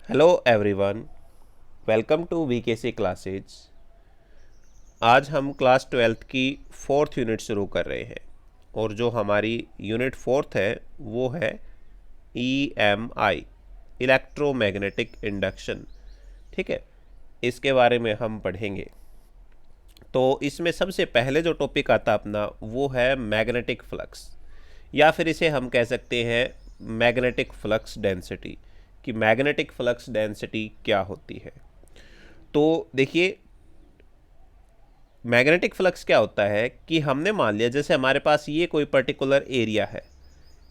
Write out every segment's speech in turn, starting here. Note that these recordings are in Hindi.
Hello everyone, welcome to VKC classes. आज हम क्लास 12th की फोर्थ यूनिट शुरू कर रहे हैं और जो हमारी यूनिट फोर्थ है वो है EMI, इलेक्ट्रोमैग्नेटिक इंडक्शन। ठीक है, इसके बारे में हम पढ़ेंगे। तो इसमें सबसे पहले जो टॉपिक आता अपना वो है मैग्नेटिक फ्लक्स, या फिर इसे हम कह सकते हैं मैग्नेटिक फ्लक्स डेंसिटी, कि मैग्नेटिक फ्लक्स डेंसिटी क्या होती है। तो देखिए, मैग्नेटिक फ्लक्स क्या होता है कि हमने मान लिया जैसे हमारे पास ये कोई पर्टिकुलर एरिया है,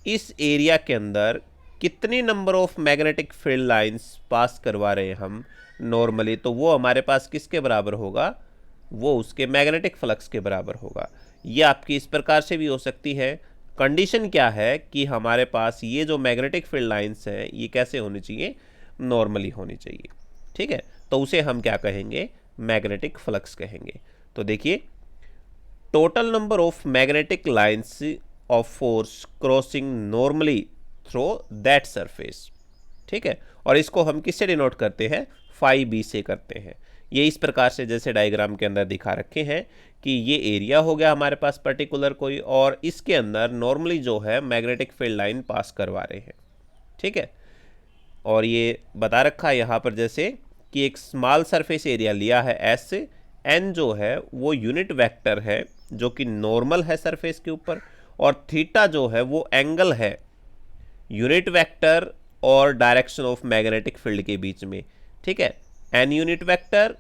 इस एरिया के अंदर कितनी number of magnetic field lines pass करवा रहे हैं हम नॉर्मली, तो वो हमारे पास किसके बराबर होगा, वो उसके मैग्नेटिक फ्लक्स के बराबर होगा। ये आपकी इस प्रकार से भी हो सकती है। कंडीशन क्या है कि हमारे पास ये जो मैग्नेटिक फील्ड लाइंस हैं ये कैसे होनी चाहिए, नॉर्मली होनी चाहिए। ठीक है, तो उसे हम क्या कहेंगे, मैग्नेटिक फ्लक्स कहेंगे। तो देखिए, total number of magnetic lines of force crossing normally through that surface. ठीक है, और इसको हम किससे डिनोट करते हैं, फाई बी से करते हैं। ये इस प्रकार से जैसे डायग्राम के अंदर दिखा रखे हैं कि ये एरिया हो गया हमारे पास पर्टिकुलर कोई, और इसके अंदर नॉर्मली जो है मैग्नेटिक फील्ड लाइन पास करवा रहे हैं। ठीक है, और ये बता रखा है यहाँ पर जैसे कि एक स्मॉल सरफेस एरिया लिया है एस से, एन जो है वो यूनिट वेक्टर है जो कि नॉर्मल है सरफेस के ऊपर, और थीटा जो है वो एंगल है यूनिट वेक्टर और डायरेक्शन ऑफ मैग्नेटिक फील्ड के बीच में। ठीक है, एन यूनिट वेक्टर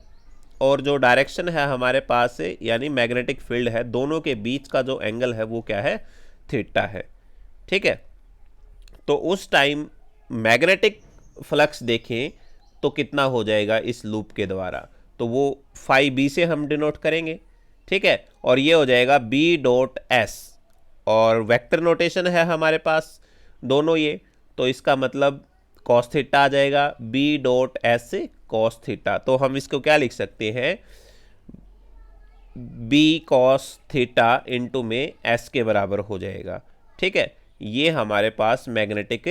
और जो डायरेक्शन है हमारे पास से यानी मैग्नेटिक फील्ड है, दोनों के बीच का जो एंगल है वो क्या है, थीटा है। ठीक है, तो उस टाइम मैग्नेटिक फ्लक्स देखें तो कितना हो जाएगा इस लूप के द्वारा, तो वो फाई बी से हम डिनोट करेंगे। ठीक है, और ये हो जाएगा बी डॉट एस, और वेक्टर नोटेशन है हमारे पास दोनों ये, तो इसका मतलब कॉस थीटा आ जाएगा, B dot S cos theta. तो हम इसको क्या लिख सकते हैं, बी कॉस थीटा इंटू में एस के बराबर हो जाएगा। ठीक है, ये हमारे पास मैग्नेटिक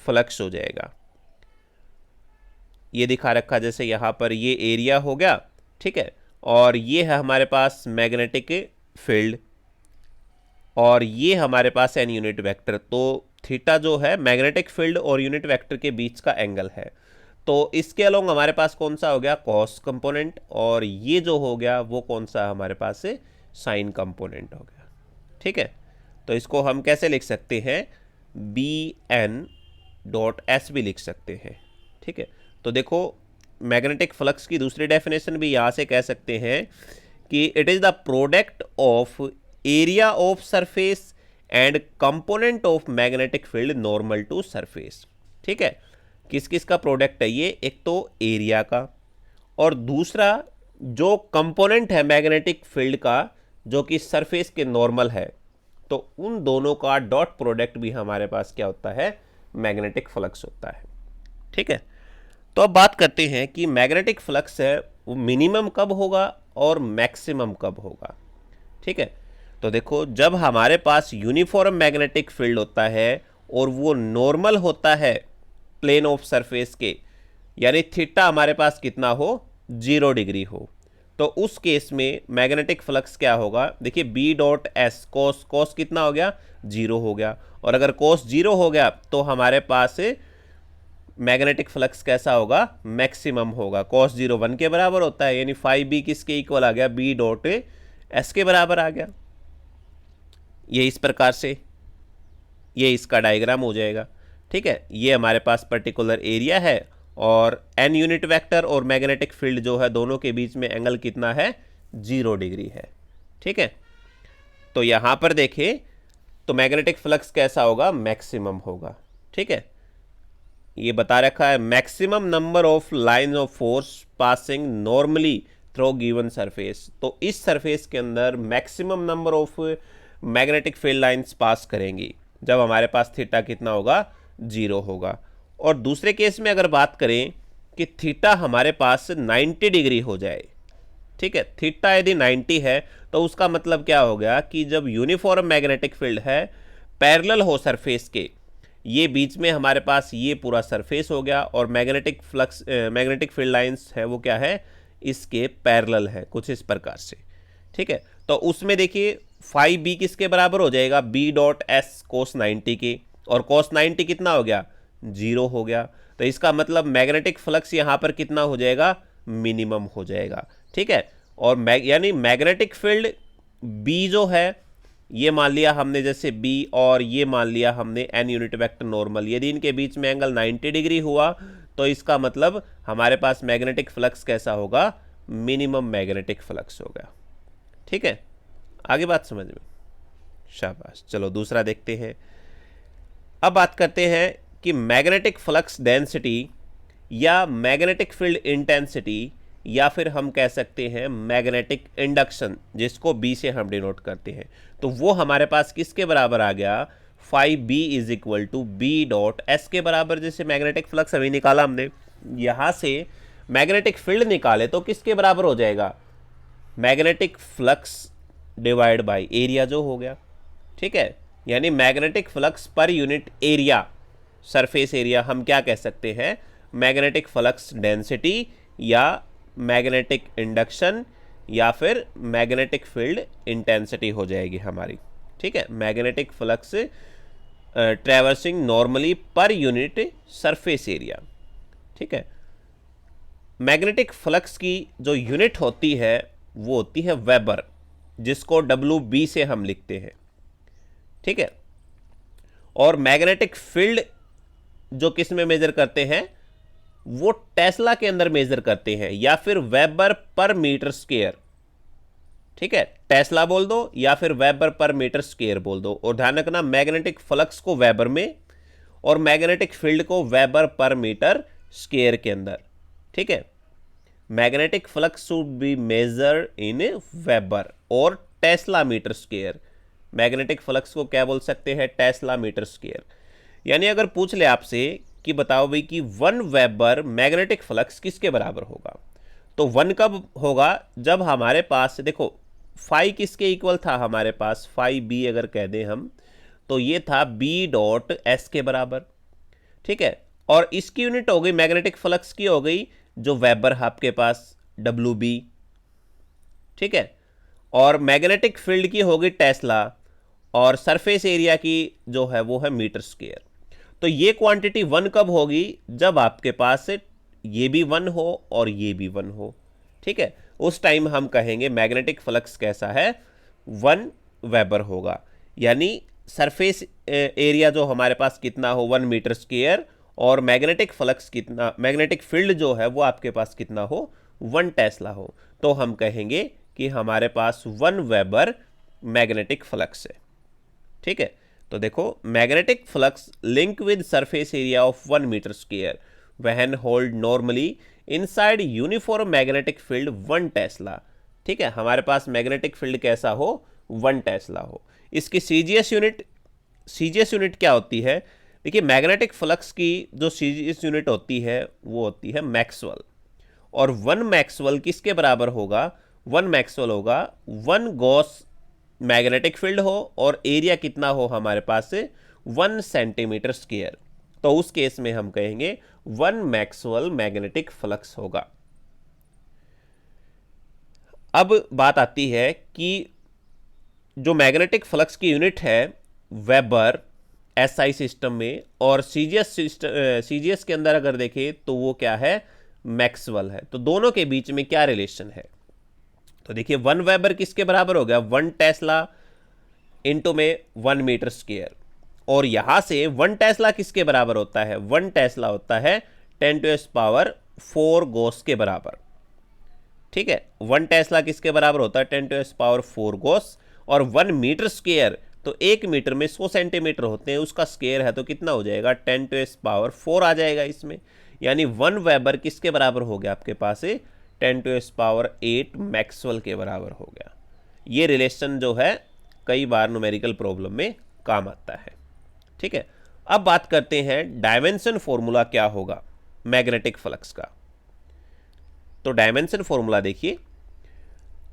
फ्लक्स हो जाएगा। ये दिखा रखा जैसे यहाँ पर ये एरिया हो गया। ठीक है, और ये है हमारे पास मैग्नेटिक फील्ड, और ये हमारे पास एन यूनिट वेक्टर। तो थीटा जो है मैग्नेटिक फील्ड और यूनिट वेक्टर के बीच का एंगल है। तो इसके अलोंग हमारे पास कौन सा हो गया, कॉस कंपोनेंट, और ये जो हो गया वो कौन सा हमारे पास से साइन कंपोनेंट हो गया। ठीक है, तो इसको हम कैसे लिख सकते हैं, बी एन डॉट एस भी लिख सकते हैं। ठीक है, तो देखो मैग्नेटिक फ्लक्स की दूसरी डेफिनेशन भी यहाँ से कह सकते हैं कि it is the product of area of surface and component of magnetic field normal to surface. ठीक है, किस किस का प्रोडक्ट है ये, एक तो एरिया का, और दूसरा जो कंपोनेंट है मैग्नेटिक फील्ड का जो कि सरफेस के नॉर्मल है, तो उन दोनों का डॉट प्रोडक्ट भी हमारे पास क्या होता है, मैग्नेटिक फ्लक्स होता है। ठीक है, तो अब बात करते हैं कि मैग्नेटिक फ्लक्स है वो मिनिमम कब होगा और मैक्सिमम कब होगा। ठीक है, तो देखो जब हमारे पास यूनिफॉर्म मैग्नेटिक फील्ड होता है और वो नॉर्मल होता है प्लेन ऑफ सरफेस के, यानी थीटा हमारे पास कितना हो, 0 डिग्री हो, तो उस केस में मैग्नेटिक फ्लक्स क्या होगा, देखिए B dot S, cos cos कितना हो गया, 0 हो गया, और अगर कॉस 0 हो गया तो हमारे पास मैग्नेटिक फ्लक्स कैसा होगा, मैक्सिमम होगा। कॉस 0 1 के बराबर होता है, यानी फाइव बी किसके इक्वल आ गया, बी डॉट एस के बराबर आ गया। ये इस प्रकार से ये इसका डायग्राम हो जाएगा। ठीक है, ये हमारे पास पर्टिकुलर एरिया है और एन यूनिट वेक्टर और मैग्नेटिक फील्ड जो है दोनों के बीच में एंगल कितना है, 0 डिग्री है। ठीक है, तो यहाँ पर देखें तो मैग्नेटिक फ्लक्स कैसा होगा, मैक्सिमम होगा। ठीक है, ये बता रखा है maximum number of line of force passing normally through given surface, तो इस सरफेस के अंदर maximum number of magnetic field lines pass करेंगी जब हमारे पास थीटा कितना होगा, 0 होगा। और दूसरे केस में अगर बात करें कि थीटा हमारे पास 90 डिग्री हो जाए, ठीक है, थीटा यदि 90 है तो उसका मतलब क्या हो गया कि जब यूनिफॉर्म मैग्नेटिक फील्ड है पैरेलल हो सरफेस के, ये बीच में हमारे पास ये पूरा सरफेस हो गया, और magnetic flux magnetic field lines है वो क्या है, इसके पैरेलल है कुछ इस प्रकार से। ठीक है, तो उसमें देखिए फाई बी किसके बराबर हो जाएगा, बी डॉट एस कोस 90 के, और कोस 90 कितना हो गया, 0 हो गया। तो इसका मतलब मैग्नेटिक फ्लक्स यहाँ पर कितना हो जाएगा, मिनिमम हो जाएगा। ठीक है, और यानी मैग्नेटिक फील्ड बी जो है ये मान लिया हमने जैसे बी, और ये मान लिया हमने एन यूनिट वेक्टर नॉर्मल, यदि इनके बीच में एंगल 90 डिग्री हुआ तो इसका मतलब हमारे पास मैग्नेटिक फ्लक्स कैसा होगा, मिनिमम मैग्नेटिक फ्लक्स होगा। ठीक है, आगे बात समझ में, शाबाश। चलो दूसरा देखते हैं। अब बात करते हैं कि मैग्नेटिक फ्लक्स डेंसिटी या मैग्नेटिक फील्ड इंटेंसिटी, या फिर हम कह सकते हैं मैग्नेटिक इंडक्शन, जिसको बी से हम डिनोट करते हैं, तो वो हमारे पास किसके बराबर आ गया, phi B is equal to B dot S के बराबर। जैसे मैग्नेटिक फ्लक्स अभी निकाला हमने, यहाँ से मैग्नेटिक फील्ड निकाले तो किसके बराबर हो जाएगा, magnetic flux divide by area जो हो गया। ठीक है, यानी magnetic flux per unit area, surface area, हम क्या कह सकते हैं, मैग्नेटिक फ्लक्स डेंसिटी या मैग्नेटिक इंडक्शन या फिर मैग्नेटिक फील्ड इंटेंसिटी हो जाएगी हमारी। ठीक है, magnetic flux traversing normally per unit surface area. ठीक है, मैग्नेटिक फ्लक्स की जो यूनिट होती है वो होती है वेबर, जिसको WB से हम लिखते हैं। ठीक है, और मैग्नेटिक फील्ड जो किस में मेजर करते हैं, वो टेस्ला के अंदर मेजर करते हैं, या फिर वेबर पर मीटर स्क्वायर। ठीक है, टेस्ला बोल दो या फिर वेबर पर मीटर स्क्वायर बोल दो, और ध्यान रखना मैग्नेटिक फ्लक्स को वेबर में और मैग्नेटिक फील्ड को वेबर पर मीटर स्क्वायर के अंदर। ठीक है, magnetic flux should be measure in weber और tesla metre square. Magnetic flux को क्या बोल सकते हैं, टेस्ला मीटर स्क्वायर। यानी अगर पूछ ले आपसे कि बताओ भाई कि 1 वेबर मैग्नेटिक फ्लक्स किसके बराबर होगा, तो 1 कब होगा, जब हमारे पास देखो फाई किसके इक्वल था, हमारे पास फाई बी अगर कह दें हम, तो ये था बी डॉट एस के बराबर। ठीक है, और इसकी यूनिट हो गई मैग्नेटिक फ्लक्स की हो गई जो वेबर है आपके पास WB। ठीक है, और मैग्नेटिक फील्ड की हो गई टेस्ला, और सरफेस एरिया की जो है वो है मीटर स्क्वायर। तो ये क्वांटिटी 1 कब होगी, जब आपके पास ये भी 1 हो और ये भी 1 हो। ठीक है, उस टाइम हम कहेंगे मैग्नेटिक फ्लक्स कैसा है, 1 वेबर होगा। यानी सरफेस एरिया जो हमारे पास कितना हो, 1 मीटर स्क्वायर, और मैग्नेटिक फ्लक्स कितना, मैग्नेटिक फील्ड जो है वो आपके पास कितना हो, 1 टेस्ला हो, तो हम कहेंगे कि हमारे पास 1 वेबर मैग्नेटिक फ्लक्स है। ठीक है, तो देखो magnetic flux link with surface area of 1 metre square when hold normally inside uniform magnetic field 1 tesla. ठीक है, हमारे पास मैग्नेटिक फील्ड कैसा हो, 1 टेस्ला हो। इसकी सीजीएस यूनिट क्या होती है, देखिए मैग्नेटिक फ्लक्स की जो सीजीएस यूनिट होती है वो होती है मैक्सवेल, और 1 मैक्सवेल किसके बराबर होगा, 1 मैक्सवेल होगा 1 गॉस मैग्नेटिक फील्ड हो और एरिया कितना हो हमारे पास 1 सेंटीमीटर स्क्वायर, तो उस केस में हम कहेंगे 1 मैक्सवेल मैग्नेटिक फ्लक्स होगा। अब बात आती है कि जो मैग्नेटिक फ्लक्स की यूनिट है वेबर एसआई सिस्टम में, और सीजीएस के अंदर अगर देखें तो वो क्या है, मैक्सवेल है। तो दोनों के बीच में क्या रिलेशन है, तो देखिए 1 वेबर किसके बराबर हो गया, 1 टेस्ला इंटू में 1 मीटर स्क्वायर, और यहां से 1 टेस्ला किसके बराबर होता है, 1 टेस्ला होता है 10⁻⁴ गॉस के बराबर। ठीक है, 1 टेस्ला किसके बराबर होता है, 10⁻⁴ गॉस, और 1 मीटर स्क्वायर, तो 1 मीटर में 100 सेंटीमीटर होते हैं, उसका स्क्वायर है तो कितना हो जाएगा, 10⁻⁴ आ जाएगा इसमें। यानी 1 वेबर किसके बराबर हो गया आपके पास, 10⁸ मैक्सवेल के बराबर हो गया। ये रिलेशन जो है कई बार न्यूमेरिकल प्रॉब्लम में काम आता है। ठीक है, अब बात करते हैं डायमेंशन फॉर्मूला क्या होगा मैग्नेटिक फ्लक्स का। तो डायमेंशन फॉर्मूला देखिए,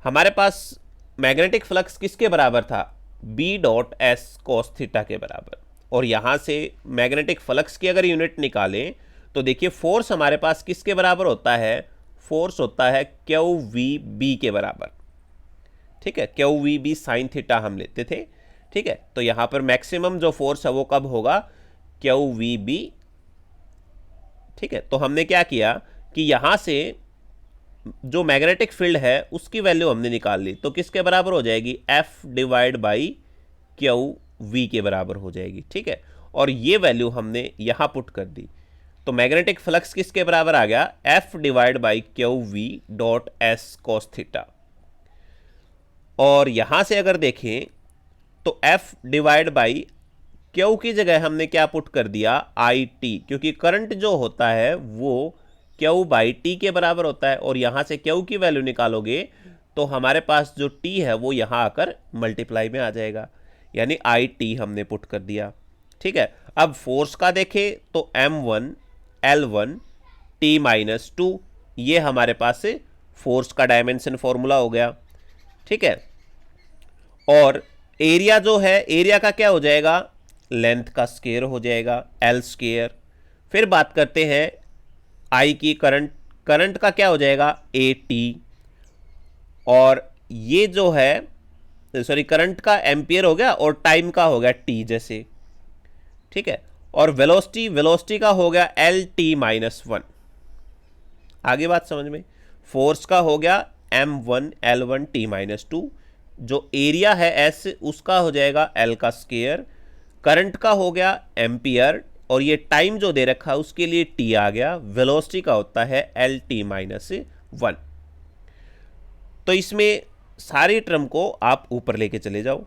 हमारे पास मैग्नेटिक फ्लक्स किसके बराबर था, B dot S cos theta के बराबर, और यहाँ से मैग्नेटिक फ्लक्स की अगर यूनिट निकालें तो देखिए फोर्स हमारे पास किसके बराबर होता है, फोर्स होता है क्यू वी बी के बराबर। ठीक है, Q V B sine theta हम लेते थे। ठीक है, तो यहाँ पर मैक्सिमम जो फोर्स है वो कब होगा, क्यू वी बी। ठीक है, तो हमने क्या किया कि यहाँ से जो मैग्नेटिक फील्ड है उसकी वैल्यू हमने निकाल ली, तो किसके बराबर हो जाएगी, F divide by Q V के बराबर हो जाएगी। ठीक है, और ये वैल्यू हमने यहाँ पुट कर दी, तो मैग्नेटिक फ्लक्स किसके बराबर आ गया, F divide by Q V dot S cos theta. और यहाँ से अगर देखें तो एफ डिवाइड बाई क्यू की जगह हमने क्या पुट कर दिया, आई टी, क्योंकि करंट जो होता है वो क्यू बाई टी के बराबर होता है, और यहाँ से क्यू की वैल्यू निकालोगे तो हमारे पास जो टी है वो यहाँ आकर मल्टीप्लाई में आ जाएगा, यानी आई टी हमने पुट कर दिया। ठीक है, अब फोर्स का देखें तो M1 L1 T माइनस 2, ये हमारे पास से फोर्स का डायमेंशन फॉर्मूला हो गया। ठीक है, और एरिया जो है, एरिया का क्या हो जाएगा, लेंथ का स्क्वायर हो जाएगा, एल स्क्वायर। फिर बात करते हैं आई की, करंट, करंट का क्या हो जाएगा, ए टी, और ये जो है सॉरी करंट का एम्पियर हो गया और टाइम का हो गया टी जैसे। ठीक है, और वेलोसिटी, वेलोसिटी का हो गया एल टी माइनस 1। आगे बात समझ में। फोर्स का हो गया M1 L1 T माइनस 2, जो एरिया है एस उसका हो जाएगा एल का स्क्वायर, करंट का हो गया एम्पियर, और ये टाइम जो दे रखा है उसके लिए टी आ गया, वेलोसिटी का होता है एल टी माइनस 1। तो इसमें सारी टर्म को आप ऊपर लेके चले जाओ।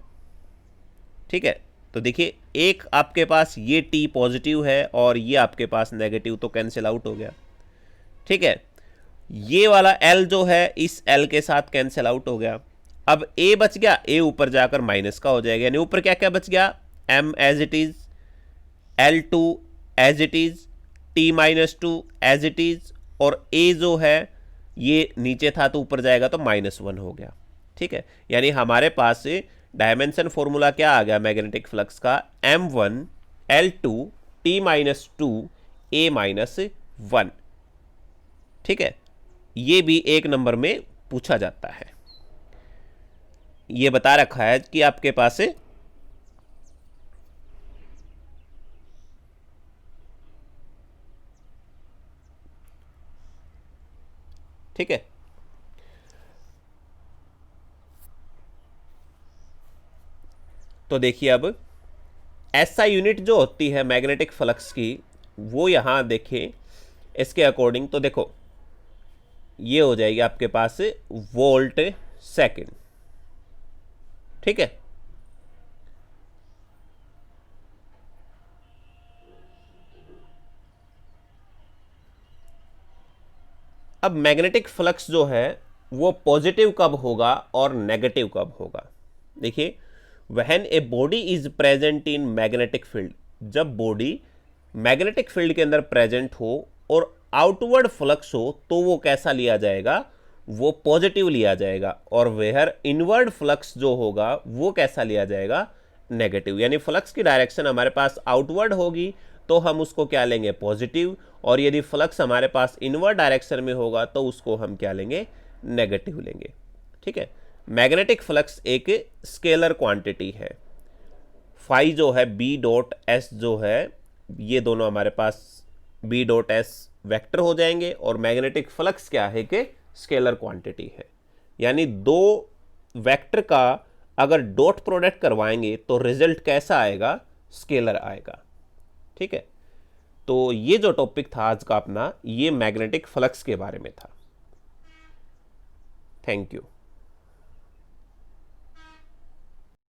ठीक है, तो देखिए एक आपके पास ये टी पॉजिटिव है और ये आपके पास नेगेटिव, तो कैंसिल आउट हो गया। ठीक है, ये वाला एल जो है इस एल के साथ कैंसिल आउट हो गया। अब ए बच गया, ए ऊपर जाकर माइनस का हो जाएगा, यानी ऊपर क्या क्या बच गया, M as it is, L2 as it is, T minus 2 as it is, और A जो है ये नीचे था तो ऊपर जाएगा तो -1 हो गया। ठीक है, यानी हमारे पास डायमेंशन फॉर्मूला क्या आ गया मैग्नेटिक फ्लक्स का, M1 L2 T minus 2 A minus 1। ठीक है, ये भी एक नंबर में पूछा जाता है, ये बता रखा है कि आपके पास ठीक है। तो देखिए अब SI यूनिट जो होती है मैग्नेटिक फ्लक्स की, वो यहां देखें इसके अकॉर्डिंग, तो देखो ये हो जाएगी आपके पास वोल्ट सेकंड। ठीक है, अब मैग्नेटिक फ्लक्स जो है वो पॉजिटिव कब होगा और नेगेटिव कब होगा। देखिए, when a body is present in magnetic field, जब बॉडी मैग्नेटिक फील्ड के अंदर प्रेजेंट हो और आउटवर्ड फ्लक्स हो तो वो कैसा लिया जाएगा, वो पॉजिटिव लिया जाएगा, और वेयर इनवर्ड फ्लक्स जो होगा वो कैसा लिया जाएगा, नेगेटिव। यानी फ्लक्स की डायरेक्शन हमारे पास आउटवर्ड होगी तो हम उसको क्या लेंगे, पॉजिटिव, और यदि फ्लक्स हमारे पास इनवर्ड डायरेक्शन में होगा तो उसको हम क्या लेंगे, नेगेटिव लेंगे। ठीक है, मैग्नेटिक फ्लक्स एक स्केलर क्वांटिटी है, फाई जो है बी डॉट एस जो है, ये दोनों हमारे पास बी डॉट एस वेक्टर हो जाएंगे, और मैग्नेटिक फ्लक्स क्या है कि स्केलर क्वांटिटी है। यानी दो वेक्टर का अगर डॉट प्रोडक्ट करवाएंगे तो रिजल्ट कैसा आएगा, स्केलर आएगा। ठीक है, तो ये जो टॉपिक था आज का अपना, ये मैग्नेटिक फ्लक्स के बारे में था। Thank you.